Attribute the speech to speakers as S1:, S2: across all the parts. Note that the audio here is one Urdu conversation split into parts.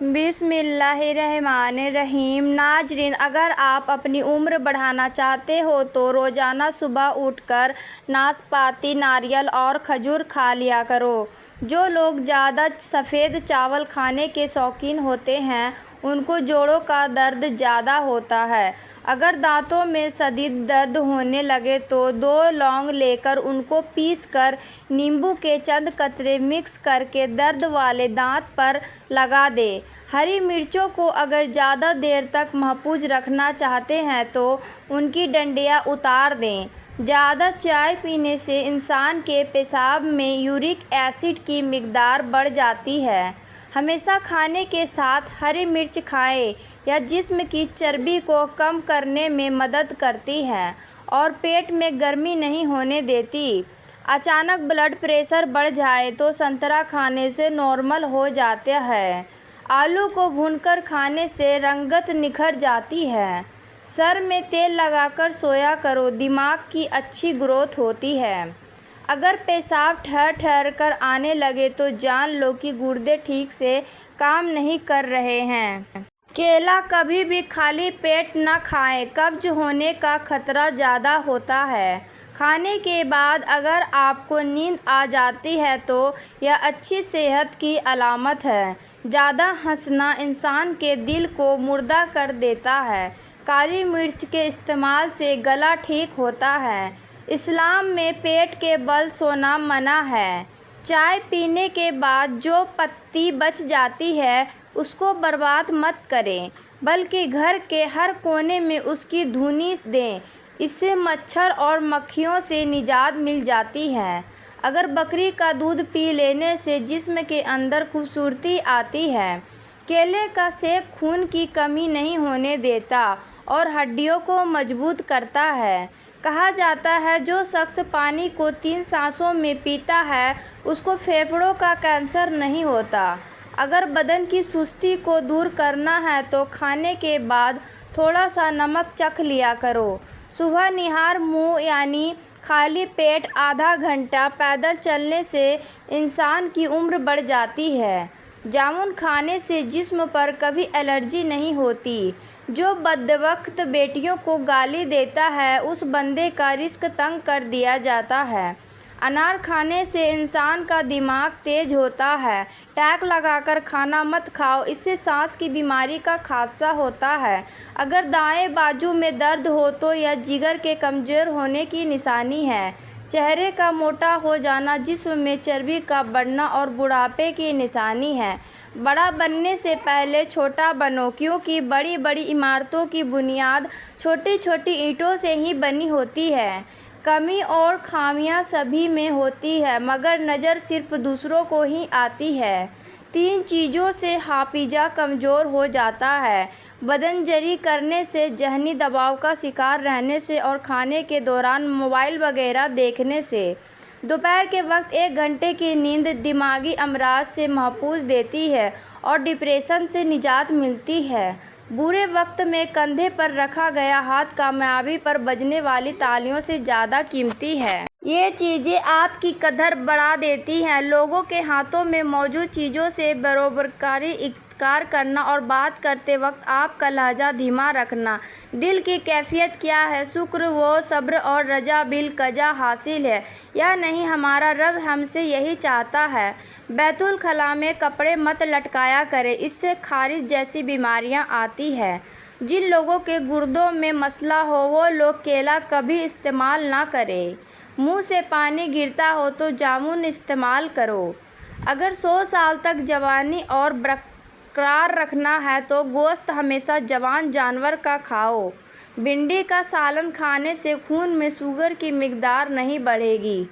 S1: بسم اللہ الرحمن الرحیم۔ ناظرین، اگر آپ اپنی عمر بڑھانا چاہتے ہو تو روزانہ صبح اٹھ کر ناشپاتی، ناریل اور کھجور کھا لیا کرو۔ جو لوگ زیادہ سفید چاول کھانے کے شوقین ہوتے ہیں ان کو جوڑوں کا درد زیادہ ہوتا ہے۔ اگر دانتوں میں شدید درد ہونے لگے تو 2 لونگ لے کر ان کو پیس کر نیمبو کے چند قطرے مکس کرکے درد والے دانت پر لگا دیں۔ ہری مرچوں کو اگر زیادہ دیر تک محفوظ رکھنا چاہتے ہیں تو ان کی ڈنڈیاں اتار دیں۔ زیادہ چائے پینے سے انسان کے پیشاب میں یورک ایسڈ کی مقدار بڑھ جاتی ہے۔ ہمیشہ کھانے کے ساتھ ہری مرچ کھائیں۔ یہ جسم کی چربی کو کم کرنے میں مدد کرتی ہے اور پیٹ میں گرمی نہیں ہونے دیتی۔ اچانک بلڈ پریشر بڑھ جائے تو سنترا کھانے سے نارمل ہو جاتا ہے۔ آلو کو بھون کر کھانے سے رنگت نکھر جاتی ہے۔ سر میں تیل لگا کر سویا کرو، دماغ کی اچھی گروتھ ہوتی ہے۔ اگر پیشاب ٹھہر ٹھہر کر آنے لگے تو جان لو کہ گردے ٹھیک سے کام نہیں کر رہے ہیں۔ کیلا کبھی بھی خالی پیٹ نہ کھائیں، قبض ہونے کا خطرہ زیادہ ہوتا ہے۔ کھانے کے بعد اگر آپ کو نیند آ جاتی ہے تو یہ اچھی صحت کی علامت ہے۔ زیادہ ہنسنا انسان کے دل کو مردہ کر دیتا ہے۔ کالی مرچ کے استعمال سے گلا ٹھیک ہوتا ہے۔ اسلام میں پیٹ کے بل سونا منع ہے۔ چائے پینے کے بعد جو پتی بچ جاتی ہے اس کو برباد مت کریں بلکہ گھر کے ہر کونے میں اس کی دھنی دیں۔ اس سے مچھر اور مکھیوں سے نجات مل جاتی ہے۔ اگر بکری کا دودھ پی لینے سے جسم کے اندر خوبصورتی آتی ہے۔ کیلے کا سیب خون کی کمی نہیں ہونے دیتا اور ہڈیوں کو مضبوط کرتا ہے۔ کہا جاتا ہے جو شخص پانی کو 3 سانسوں میں پیتا ہے اس کو پھیپھڑوں کا کینسر نہیں ہوتا۔ اگر بدن کی سستی کو دور کرنا ہے تو کھانے کے بعد تھوڑا سا نمک چکھ لیا کرو۔ صبح نہار منہ یعنی خالی پیٹ آدھا گھنٹہ پیدل چلنے سے انسان کی عمر بڑھ جاتی ہے۔ جامن کھانے سے جسم پر کبھی الرجی نہیں ہوتی۔ جو بدبخت بیٹیوں کو گالی دیتا ہے اس بندے کا رزق تنگ کر دیا جاتا ہے۔ انار کھانے سے انسان کا دماغ تیز ہوتا ہے۔ ٹیک لگا کر کھانا مت کھاؤ، اس سے سانس کی بیماری کا خدشہ ہوتا ہے۔ اگر دائیں بازو میں درد ہو تو یہ جگر کے کمزور ہونے کی نشانی ہے۔ چہرے کا موٹا ہو جانا جسم میں چربی کا بڑھنا اور بڑھاپے کی نشانی ہے۔ بڑا بننے سے پہلے چھوٹا بنو کیونکہ بڑی بڑی عمارتوں کی بنیاد چھوٹی چھوٹی اینٹوں سے ہی بنی ہوتی ہے۔ کمی اور خامیاں سبھی میں ہوتی ہیں مگر نظر صرف دوسروں کو ہی آتی ہے۔ 3 چیزوں سے حافظہ کمزور ہو جاتا ہے: بدنجری کرنے سے، ذہنی دباؤ کا شکار رہنے سے اور کھانے کے دوران موبائل وغیرہ دیکھنے سے۔ دوپہر کے وقت 1 گھنٹے کی نیند دماغی امراض سے محفوظ دیتی ہے اور ڈپریشن سے نجات ملتی ہے۔ برے وقت میں کندھے پر رکھا گیا ہاتھ کامیابی پر بجنے والی تالیوں سے زیادہ قیمتی ہے۔ یہ چیزیں آپ کی قدر بڑھا دیتی ہیں۔ لوگوں کے ہاتھوں میں موجود چیزوں سے بروقاری اختیار کرنا اور بات کرتے وقت آپ کا لہجہ دھیما رکھنا۔ دل کی کیفیت کیا ہے؟ شکر و صبر اور رضا بالقضا حاصل ہے یا نہیں؟ ہمارا رب ہم سے یہی چاہتا ہے۔ بیت الخلاء میں کپڑے مت لٹکایا کریں، اس سے خارش جیسی بیماریاں آتی ہیں۔ جن لوگوں کے گردوں میں مسئلہ ہو وہ لوگ کیلا کبھی استعمال نہ کریں۔ منہ سے پانی گرتا ہو تو جامن استعمال کرو۔ اگر 100 سال تک جوانی اور برقرار رکھنا ہے تو گوشت ہمیشہ جوان جانور کا کھاؤ۔ بھنڈی کا سالن کھانے سے خون میں شوگر کی مقدار نہیں بڑھے گی۔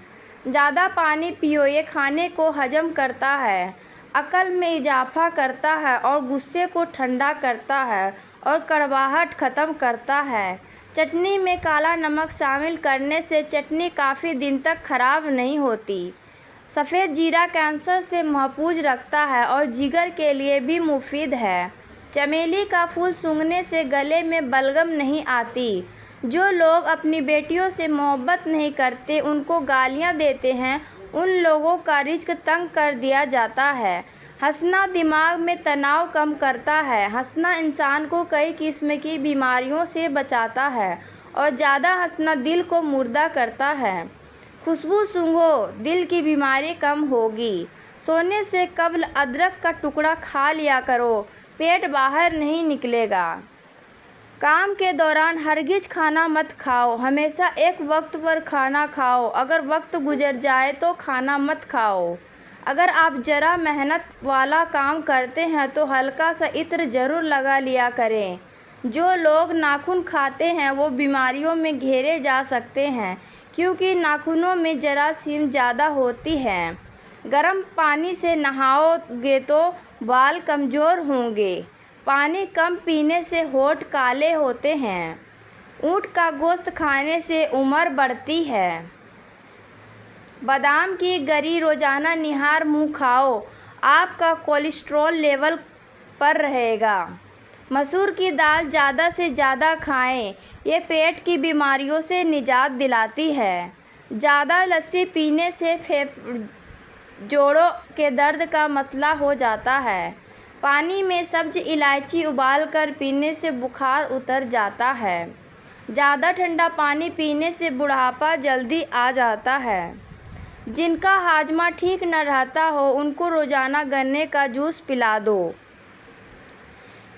S1: زیادہ پانی پیو، یہ کھانے کو ہضم کرتا ہے، عقل میں اضافہ کرتا ہے اور غصے کو ٹھنڈا کرتا ہے اور کڑواہٹ ختم کرتا ہے۔ چٹنی میں کالا نمک شامل کرنے سے چٹنی کافی دن تک خراب نہیں ہوتی۔ سفید زیرہ کینسر سے محفوظ رکھتا ہے اور جگر کے لیے بھی مفید ہے۔ چمیلی کا پھول سونگھنے سے گلے میں بلغم نہیں آتی۔ جو لوگ اپنی بیٹیوں سے محبت نہیں کرتے، ان کو گالیاں دیتے ہیں، ان لوگوں کا رزق تنگ کر دیا جاتا ہے۔ ہنسنا دماغ میں تناؤ کم کرتا ہے۔ ہنسنا انسان کو کئی قسم کی بیماریوں سے بچاتا ہے اور زیادہ ہنسنا دل کو مردہ کرتا ہے۔ خوشبو سونگھو، دل کی بیماری کم ہوگی۔ سونے سے قبل ادرک کا ٹکڑا کھا لیا کرو، پیٹ باہر نہیں نکلے گا۔ کام کے دوران ہرگز کھانا مت کھاؤ، ہمیشہ ایک وقت پر کھانا کھاؤ۔ اگر وقت گزر جائے تو کھانا مت کھاؤ۔ اگر آپ ذرا محنت والا کام کرتے ہیں تو ہلکا سا عطر ضرور لگا لیا کریں۔ جو لوگ ناخن کھاتے ہیں وہ بیماریوں میں گھیرے جا سکتے ہیں کیونکہ ناخنوں میں جراثیم زیادہ ہوتی ہیں۔ گرم پانی سے نہاؤ گے تو بال کمزور ہوں گے۔ پانی کم پینے سے ہونٹ کالے ہوتے ہیں۔ اونٹ کا گوشت کھانے سے عمر بڑھتی ہے۔ بادام کی گری روزانہ نہار منہ کھاؤ، آپ کا کولیسٹرول لیول پر رہے گا۔ مسور کی دال زیادہ سے زیادہ کھائیں، یہ پیٹ کی بیماریوں سے نجات دلاتی ہے۔ زیادہ لسی پینے سے جوڑوں کے درد کا مسئلہ ہو جاتا ہے۔ پانی میں سبز الائچی ابال کر پینے سے بخار اتر جاتا ہے۔ زیادہ ٹھنڈا پانی پینے سے بڑھاپا جلدی آ جاتا ہے۔ جن کا ہاضمہ ٹھیک نہ رہتا ہو ان کو روزانہ گنے کا جوس پلا دو۔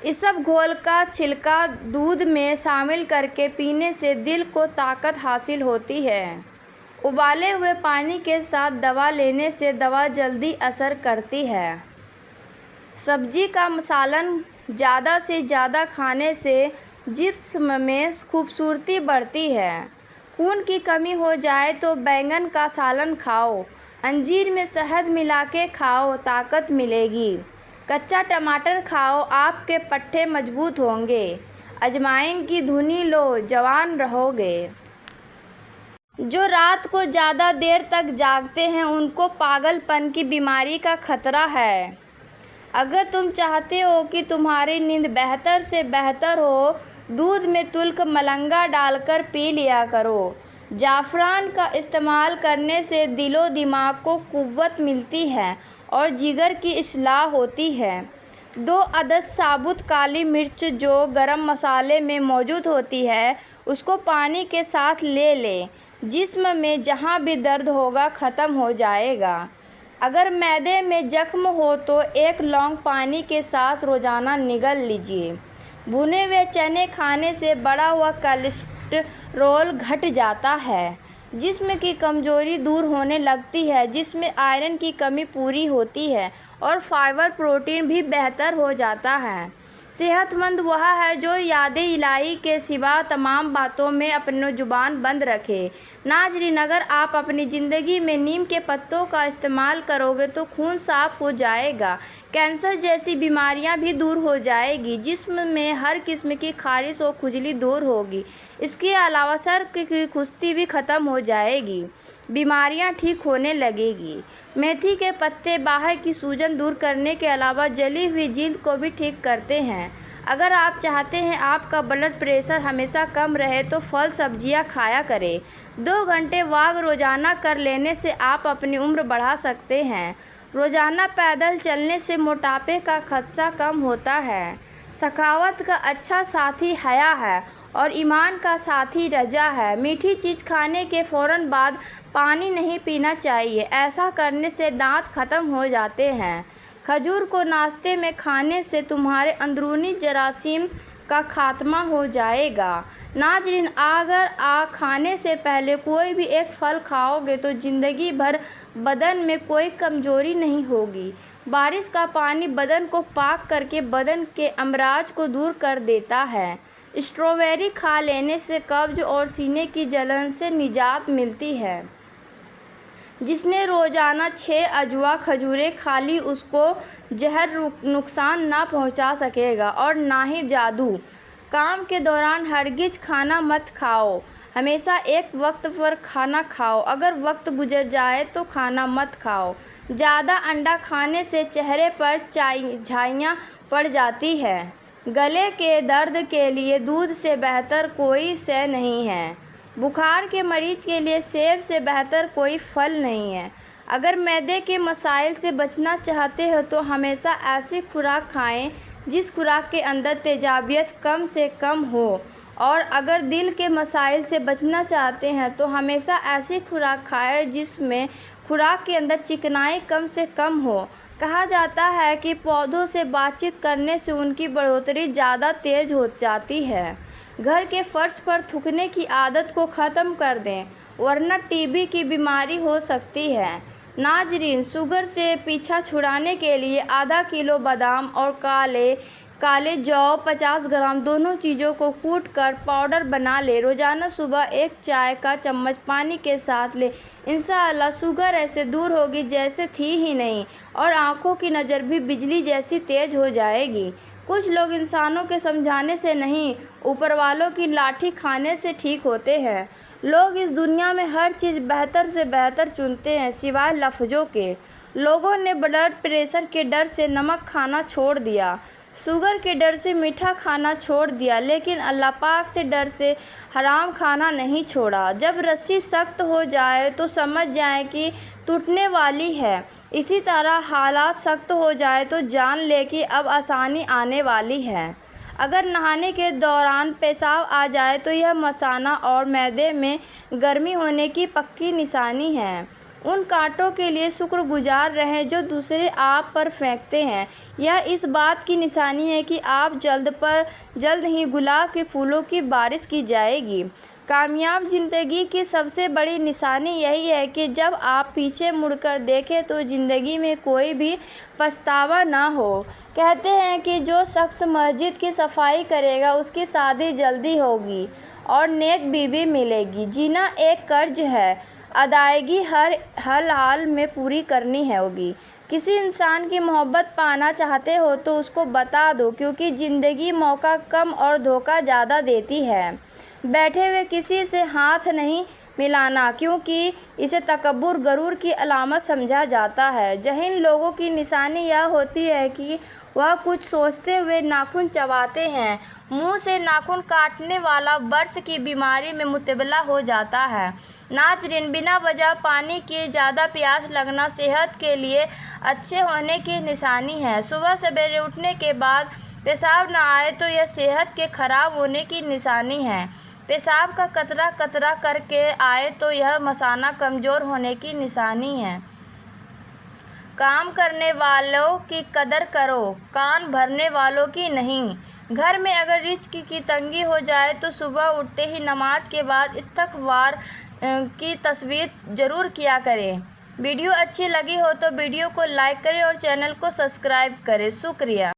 S1: اسب گھول کا چھلکا دودھ میں شامل کر کے پینے سے دل کو طاقت حاصل ہوتی ہے۔ ابالے ہوئے پانی کے ساتھ دوا لینے سے دوا جلدی اثر کرتی ہے۔ سبزی کا سالن زیادہ سے زیادہ کھانے سے جسم میں خوبصورتی بڑھتی ہے۔ خون کی کمی ہو جائے تو بیگن کا سالن کھاؤ، انجیر میں شہد ملا کے کھاؤ، طاقت ملے گی۔ کچا ٹماٹر کھاؤ، آپ کے پٹھے مضبوط ہوں گے۔ اجوائن کی دھنی لو، جوان رہو گے۔ جو رات کو زیادہ دیر تک جاگتے ہیں ان کو پاگل پن کی بیماری کا خطرہ ہے۔ اگر تم چاہتے ہو کہ تمہاری نیند بہتر سے بہتر ہو، دودھ میں تلک ملنگا ڈال کر پی لیا کرو۔ زعفران کا استعمال کرنے سے دل و دماغ کو قوت ملتی ہے اور جگر کی اصلاح ہوتی ہے۔ 2 عدد ثابت کالی مرچ جو گرم مسالے میں موجود ہوتی ہے اس کو پانی کے ساتھ لے لیں، جسم میں جہاں بھی درد ہوگا ختم ہو جائے گا۔ اگر معدے میں زخم ہو تو 1 لونگ پانی کے ساتھ روزانہ نگل لیجیے۔ بھنے ہوئے چنے کھانے سے بڑھا ہوا کولیسٹرول گھٹ جاتا ہے، جسم کی کمزوری دور ہونے لگتی ہے، جس میں آئرن کی کمی پوری ہوتی ہے اور فائبر پروٹین بھی بہتر ہو جاتا ہے۔ صحت مند وہ ہے جو یاد الہی کے سوا تمام باتوں میں اپنی زبان بند رکھے۔ ناظرین، اگر آپ اپنی زندگی میں نیم کے پتوں کا استعمال کرو گے تو خون صاف ہو جائے گا، کینسر جیسی بیماریاں بھی دور ہو جائیں گی، جسم میں ہر قسم کی خارش و کھجلی دور ہوگی۔ اس کے علاوہ سر کی خشکی بھی ختم ہو جائے گی، بیماریاں ٹھیک ہونے لگیں گی۔ میتھی کے پتے باہر کی سوجن دور کرنے کے علاوہ جلی ہوئی جلد کو بھی ٹھیک کرتے ہیں۔ اگر آپ چاہتے ہیں آپ کا بلڈ پریشر ہمیشہ کم رہے تو پھل سبزیاں کھایا کریں۔ 2 گھنٹے واک روزانہ کر لینے سے آپ اپنی عمر بڑھا سکتے ہیں۔ روزانہ پیدل چلنے سے موٹاپے کا خدشہ کم ہوتا ہے۔ سخاوت کا اچھا ساتھی حیا ہے اور ایمان کا ساتھی رجا ہے۔ میٹھی چیز کھانے کے فوراً بعد پانی نہیں پینا چاہیے، ایسا کرنے سے دانت ختم ہو جاتے ہیں۔ کھجور کو ناشتے میں کھانے سے تمہارے اندرونی جراثیم کا خاتمہ ہو جائے گا۔ ناظرین، اگر آپ کھانے سے پہلے کوئی بھی ایک پھل کھاؤ گے تو زندگی بھر بدن میں کوئی کمزوری نہیں ہوگی۔ بارش کا پانی بدن کو پاک کر کے بدن کے امراض کو دور کر دیتا ہے۔ اسٹرابیری کھا لینے سے قبض اور سینے کی جلن سے نجات ملتی ہے۔ جس نے روزانہ 6 اجوا کھجوریں کھا لی اس کو زہر نقصان نہ پہنچا سکے گا اور نہ ہی جادو۔ کام کے دوران ہرگز کھانا مت کھاؤ، ہمیشہ ایک وقت پر کھانا کھاؤ۔ اگر وقت گزر جائے تو کھانا مت کھاؤ۔ زیادہ انڈا کھانے سے چہرے پر جھائیاں پڑ جاتی ہیں۔ گلے کے درد کے لیے دودھ سے بہتر کوئی شے نہیں ہے۔ بخار کے مریض کے لیے سیب سے بہتر کوئی پھل نہیں ہے۔ اگر معدے کے مسائل سے بچنا چاہتے ہو تو ہمیشہ ایسی خوراک کھائیں جس خوراک کے اندر تیزابیت کم سے کم ہو، اور اگر دل کے مسائل سے بچنا چاہتے ہیں تو ہمیشہ ایسی خوراک کھائیں جس میں خوراک کے اندر چکنائی کم سے کم ہو۔ کہا جاتا ہے کہ پودوں سے بات چیت کرنے سے ان کی بڑھوتری زیادہ تیز ہو جاتی ہے۔ گھر کے فرش پر تھوکنے کی عادت کو ختم کر دیں ورنہ ٹی بی کی بیماری ہو سکتی ہے۔ ناظرین، شوگر سے پیچھا چھڑانے کے لیے آدھا کلو بادام اور کالے جو 50 گرام دونوں چیزوں کو کوٹ کر پاؤڈر بنا لیں۔ روزانہ صبح ایک چائے کا چمچ پانی کے ساتھ لیں۔ انشاءاللہ شوگر ایسے دور ہوگی جیسے تھی ہی نہیں، اور آنکھوں کی نظر بھی بجلی جیسی تیز ہو جائے گی۔ کچھ لوگ انسانوں کے سمجھانے سے نہیں، اوپر والوں کی لاٹھی کھانے سے ٹھیک ہوتے ہیں۔ لوگ اس دنیا میں ہر چیز بہتر سے بہتر چنتے ہیں سوائے لفظوں کے۔ لوگوں نے بلڈ پریشر کے ڈر سے نمک کھانا چھوڑ دیا، شوگر کے ڈر سے میٹھا کھانا چھوڑ دیا، لیکن اللہ پاک سے ڈر سے حرام کھانا نہیں چھوڑا۔ جب رسی سخت ہو جائے تو سمجھ جائیں کہ ٹوٹنے والی ہے، اسی طرح حالات سخت ہو جائے تو جان لیں کہ اب آسانی آنے والی ہے۔ اگر نہانے کے دوران پیشاب آ جائے تو یہ مثانہ اور معدے میں گرمی ہونے کی پکی نشانی ہے۔ ان کانٹوں کے لیے شکر گزار رہیں جو دوسرے آپ پر پھینکتے ہیں۔ یہ اس بات کی نشانی ہے کہ آپ جلد ہی گلاب کے پھولوں کی بارش کی جائے گی۔ کامیاب زندگی کی سب سے بڑی نشانی یہی ہے کہ جب آپ پیچھے مڑ کر دیکھیں تو زندگی میں کوئی بھی پچھتاوا نہ ہو۔ کہتے ہیں کہ جو شخص مسجد کی صفائی کرے گا اس کی شادی جلدی ہوگی اور نیک بیوی ملے گی۔ جینا ایک قرض ہے، ادائیگی ہر حال میں پوری کرنی ہوگی۔ کسی انسان کی محبت پانا چاہتے ہو تو اس کو بتا دو، کیونکہ زندگی موقع کم اور دھوکہ زیادہ دیتی ہے۔ بیٹھے ہوئے کسی سے ہاتھ نہیں ملانا، کیونکہ اسے تکبر غرور کی علامت سمجھا جاتا ہے۔ جاہل لوگوں کی نشانی یہ ہوتی ہے کہ وہ کچھ سوچتے ہوئے ناخن چباتے ہیں۔ منہ سے ناخن کاٹنے والا برس کی بیماری میں مبتلا ہو جاتا ہے۔ ناظرین، بنا وجہ پانی کی زیادہ پیاس لگنا صحت کے لیے اچھے ہونے کی نشانی ہے۔ صبح سویرے اٹھنے کے بعد پیشاب نہ آئے تو یہ صحت کے خراب ہونے کی نشانی ہے۔ پیشاب کا قطرہ قطرہ کر کے آئے تو یہ مثانہ کمزور ہونے کی نشانی ہے۔ کام کرنے والوں کی قدر کرو، کان بھرنے والوں کی نہیں۔ گھر میں اگر رزق کی تنگی ہو جائے تو صبح اٹھتے ہی نماز کے بعد استغفار کی تسبیح ضرور کیا کریں۔ ویڈیو اچھی لگی ہو تو ویڈیو کو لائک کریں اور چینل کو سبسکرائب کریں۔ شکریہ۔